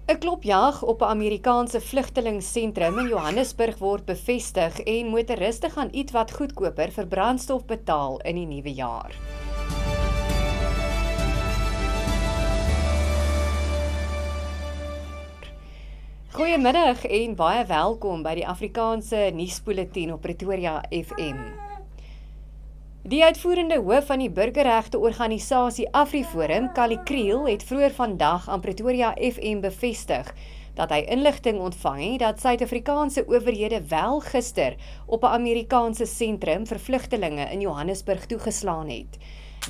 'n klopjag op 'n Amerikaanse vlugtelingsentrum in Johannesburg word bevestig en motoriste gaan ietwat goedkoper vir brandstof betaal in die nuwe jaar. Goeiemiddag en baie welkom by die Afrikaanse nuusbulletin op Pretoria FM. Die uitvoerende hoof van die burgerregte organisasie AfriForum, Kali Kriel, het vroeër vandag aan Pretoria FM bevestig dat hy inligting ontvang het dat Suid-Afrikaanse owerhede wel gister op 'n Amerikaanse sentrum vir vlugtelinge in Johannesburg toegeslaan het.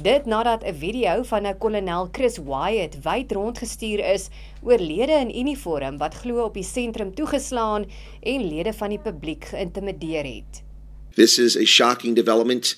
Dit nadat 'n video van 'n kolonel Chris Wyatt wyd rondgestuur is oor lede in uniform wat glo op die sentrum toegeslaan en lede van die publiek geïntimideer het. This is a shocking development.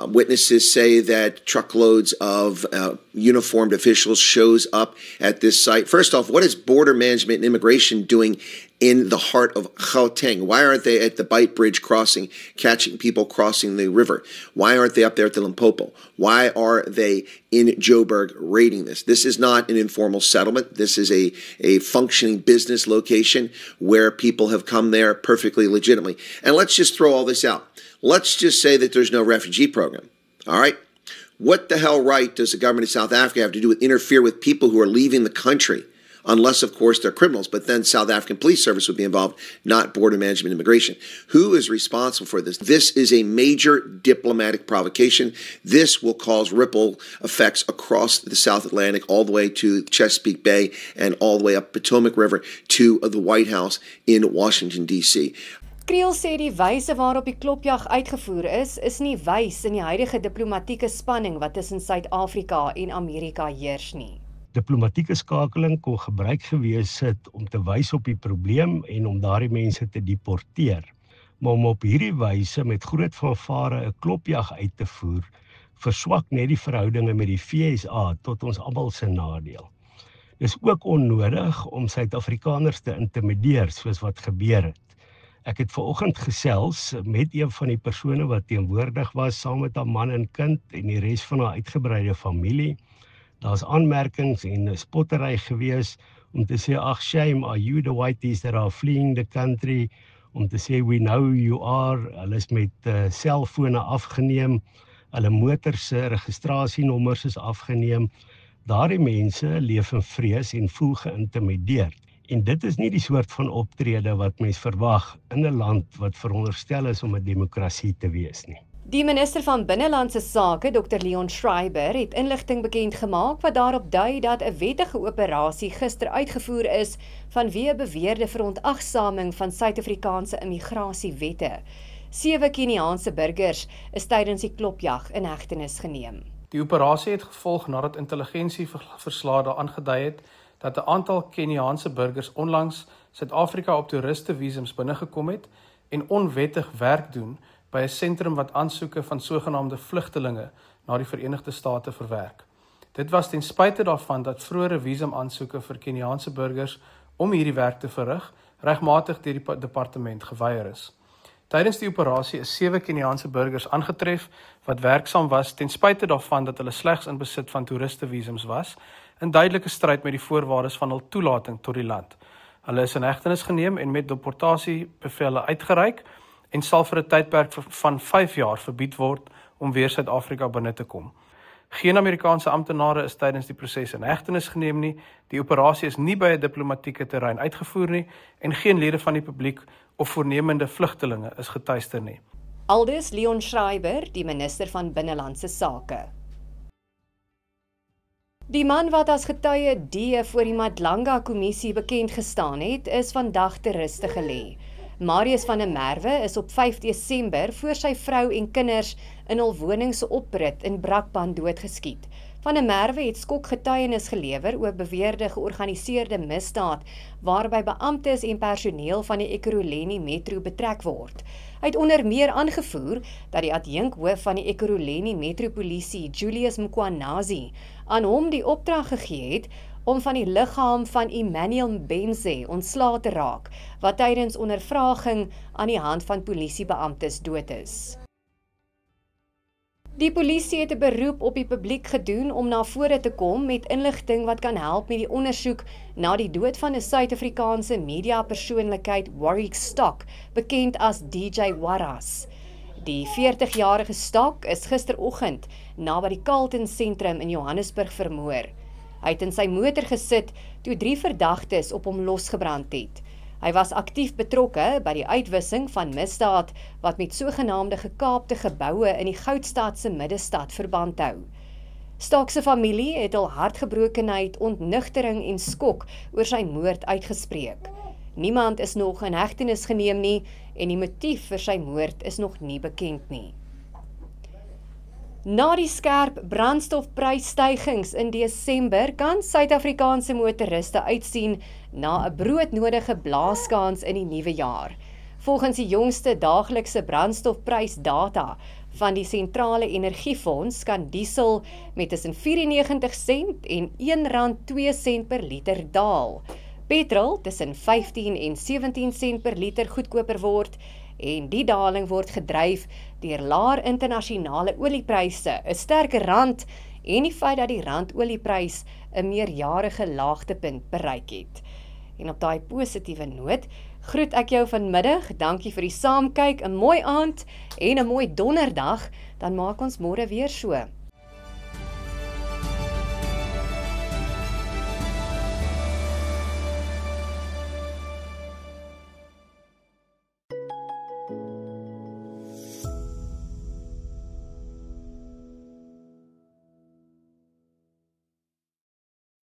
Witnesses say that truckloads of uniformed officials shows up at this site. First off, what is Border Management and Immigration doing in the heart of Gauteng? Why aren't they at the Bight Bridge crossing, catching people crossing the river? Why aren't they up there at the Limpopo? Why are they in Joburg raiding this? This is not an informal settlement. This is a functioning business location where people have come there perfectly legitimately. And let's just throw all this out. Let's just say that there's no refugee program, all right? What the hell right does the government of South Africa have to do with interfere with people who are leaving the country? Unless, of course, they're criminals, but then South African Police Service would be involved, not Border Management and Immigration. Who is responsible for this? This is a major diplomatic provocation. This will cause ripple effects across the South Atlantic, all the way to Chesapeake Bay and all the way up Potomac River to the White House in Washington, D.C. Kriel sê die wyse waarop die klopjag uitgevoer is nie wys in die huidige diplomatieke spanning wat tussen Suid-Afrika en Amerika heers nie. Diplomatieke skakeling kon gebruik gewees het om te wys op die probleem en om daardie mense te deporteer. Maar om op hierdie wyse met groot fanfare 'n klopjag uit te voer, verswak net die verhoudinge met die FSA tot ons almal se nadeel. Dis ook onnodig om Suid-Afrikaners te intimideer soos wat gebeur het. Ek het vanoggend gesels met een van die persone wat teenwoordig was saam met haar man en kind en die res van haar uitgebreide familie. Daar's aanmerkings en spottery gewees om te sê, ag shame, are you the whiteys that are fleeing the country? Om te sê, we know who you are. Hulle is met selfone afgeneem, hulle motor se registrasienommers is afgeneem. Daardie mense leef in vrees en voel geïntimideerd. En dit is nie die soort van optrede wat mens verwag in 'n land wat veronderstel is om 'n demokrasie te wees nie. Die minister van Binnelandse Sake, Dr. Leon Schreiber, het inligting bekend gemaak wat daarop dui dat 'n wettige operasie gister uitgevoer is vanweë beweerde verontagsaming van Suid-Afrikaanse immigrasiewette. 7 Keniaanse burgers is tydens die klopjag in hegtenis geneem. Die operasie het gevolg nadat intelligensieverslae aangedui het dat 'n aantal Keniaanse burgers onlangs Suid-Afrika op toeristevisums binnegekom het en onwettig werk doen by 'n sentrum wat aansoeke van sogenaamde vlugtelinge na die Verenigde State verwerk. Dit was ten spyte daarvan dat vroeëre visumaansoeke vir Keniaanse burgers om hierdie werk te verrig regmatig deur die departement geweier is. Tydens die operasie is 7 Keniaanse burgers aangetref wat werksaam was ten spyte daarvan dat hulle slegs in besit van toeristevisums was, in duidelike stryd met die voorwaardes van hul toelating tot die land. Hulle is in hegtenis geneem en met deportasiebevele uitgereik en sal vir 'n tydperk van 5 jaar verbied word om weer Suid-Afrika binne te kom. Geen Amerikaanse amptenare is tydens die proses in hegtenis geneem nie, die operasie is nie by 'n diplomatieke terrein uitgevoer nie en geen lede van die publiek of voornemende vlugtelinge is getuister nie. Aldus Leon Schreiber, die minister van Binnelandse Sake. Die man wat as getuie D voor die Madlanga-kommissie bekend gestaan het, is vandag te ruste gelê. Marius van der Merwe is op 5 Desember voor sy vrou en kinders in hul woning se oprit in Brakpan doodgeskiet. Van der Merwe het skokgetuienis gelewer oor beweerde georganiseerde misdaad waarby beamptes en personeel van die Ekurhuleni Metro betrek word. Hy het onder meer aangevoer dat die adjunkhoof van die Ekurhuleni Metropolisie, Julius Mkwanazi, aan hom die opdrag gegee het om van die liggaam van Emmanuel Mbenze ontslae te raak, wat tydens ondervraging aan die hand van polisiebeamptes dood is. Die polisie het 'n beroep op die publiek gedoen om na vore te kom met inligting wat kan help met die ondersoek na die dood van 'n Suid-Afrikaanse mediapersoonlikheid, Warwick Stock, bekend as DJ Warras. Die 40-jarige Stock is gisteroggend naby die Carlton sentrum in Johannesburg vermoor. Hy het in sy motor gesit toe 3 verdagtes op hom losgebrand het. Hy was aktief betrokke by die uitwissing van misdaad wat met sogenaamde gekaapte geboue in die Goudstadse middestad verband hou. Stock se familie het al hartgebrokenheid, ontnugtering en skok oor sy moord uitgespreek. Niemand is nog in hegtenis geneem nie en die motief vir sy moord is nog nie bekend nie. Na die skerp brandstofprysstygings in Desember kan Suid-Afrikaanse motoriste uitsien na 'n broodnodige blaaskans in die nuwe jaar. Volgens die jongste daaglikse brandstofprysdata van die Sentrale Energiefonds kan diesel met tussen 94 sent en R1.02 per liter daal. Petrol tussen 15 en 17 sent per liter goedkoper word en die daling word gedryf deur laer internasionale oliepryse, 'n sterker rand en die feit dat die randolieprys 'n meerjarige laagtepunt bereik het. En op daai positiewe noot groet ek jou vanmiddag. Dankie vir die saamkyk, 'n mooi aand en 'n mooi donderdag. Dan maak ons môre weer so.